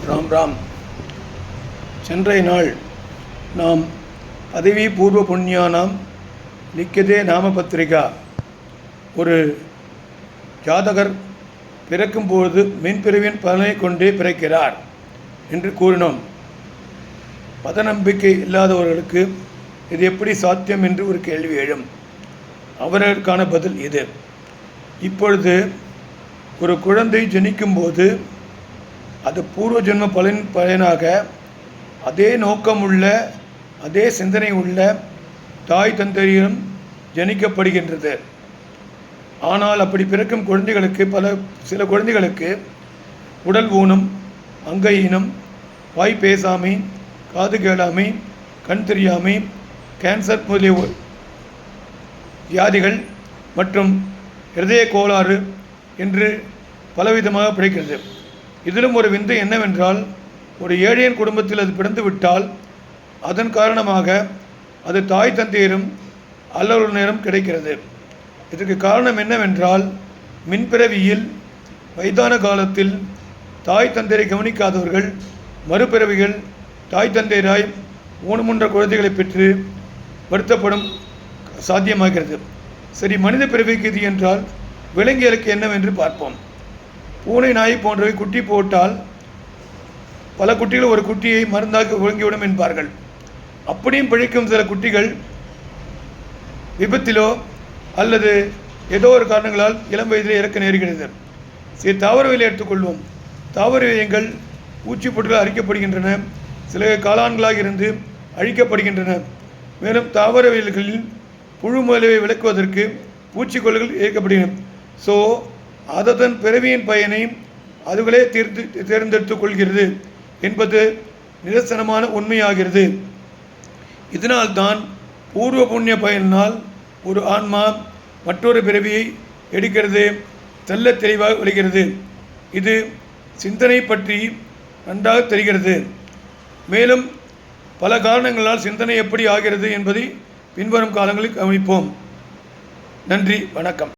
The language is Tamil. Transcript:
ராம் ராம். சென்றைய நாள் நாம் பதவி பூர்வ புண்ணியானாம் லிக்கியதே நாம பத்திரிகா, ஒரு ஜாதகர் பிறக்கும்போது மின்பிரிவின் பலனை கொண்டே பிறக்கிறார் என்று கூறினோம். மத நம்பிக்கை இல்லாதவர்களுக்கு இது எப்படி சாத்தியம் என்று ஒரு கேள்வி எழும். அவர்களுக்கான பதில் இது. இப்பொழுது ஒரு குழந்தை ஜனிக்கும்போது அது பூர்வ ஜென்ம பயனாக அதே நோக்கமுள்ள அதே சிந்தனை உள்ள தாய் தந்தையிடம் ஜனிக்கப்படுகின்றது. ஆனால் அப்படி பிறக்கும் குழந்தைகளுக்கு சில குழந்தைகளுக்கு உடல் ஊனம், அங்கஈனம், வாய் பேசாமை, காது கேளாமை, கண் தெரியாமை, கேன்சர் முதலிய வியாதிகள் மற்றும் இருதய கோளாறு என்று பலவிதமாக பிழைக்கிறது. இதிலும் ஒரு விந்தை என்னவென்றால், ஒரு ஏழையின் குடும்பத்தில் அது பிறந்து விட்டால் அதன் காரணமாக அது தாய் தந்தையரும் அல்லவரிடம் கிடைக்கிறது. இதற்கு காரணம் என்னவென்றால், மின்பிறவியில் வயதான காலத்தில் தாய் தந்தையரை கவனிக்காதவர்கள் மறுபிறவிகள் தாய் தந்தையராய் ஊனமுன்ற குழந்தைகளை பெற்று வருத்தப்படும் சாத்தியமாகிறது. சரி, மனித பிறவிக்கு இது என்றால் விலங்கியலுக்கு என்னவென்று பார்ப்போம். பூனை, நாய் போன்றவை குட்டி போட்டால் பல குட்டிகள் ஒரு குட்டியை மருந்தாக்கி ஒழுங்கிவிடும் என்பார்கள். அப்படியும் பிழைக்கும் சில குட்டிகள் விபத்திலோ அல்லது ஏதோ ஒரு காரணங்களால் இளம் வயதிலே இறக்க நேருகிறது. சில தாவரவியலை எடுத்துக்கொள்வோம். தாவரவியங்கள் பூச்சிப்பொருட்கள் அழிக்கப்படுகின்றன, சில காளான்களாக இருந்து அழிக்கப்படுகின்றன. மேலும் தாவரவியல்களில் புழு முதலியவை விளக்குவதற்கு பூச்சிக்கொல்லிகள் இயக்கப்படுகின்றன. ஸோ அதன் பிறவியின் பயனை அதுகளே தேர்ந்தெடுத்துக் கொள்கிறது என்பது நிதர்சனமான உண்மையாகிறது. இதனால்தான் பூர்வ புண்ணிய பயனால் ஒரு ஆன்மா மற்றொரு பிறவியை எடுக்கிறது தெல்ல தெளிவாக விளைகிறது. இது சிந்தனை பற்றி நன்றாக தெரிகிறது. மேலும் பல காரணங்களால் சிந்தனை எப்படி ஆகிறது என்பதை பின்வரும் காலங்களில் கவனிப்போம். நன்றி, வணக்கம்.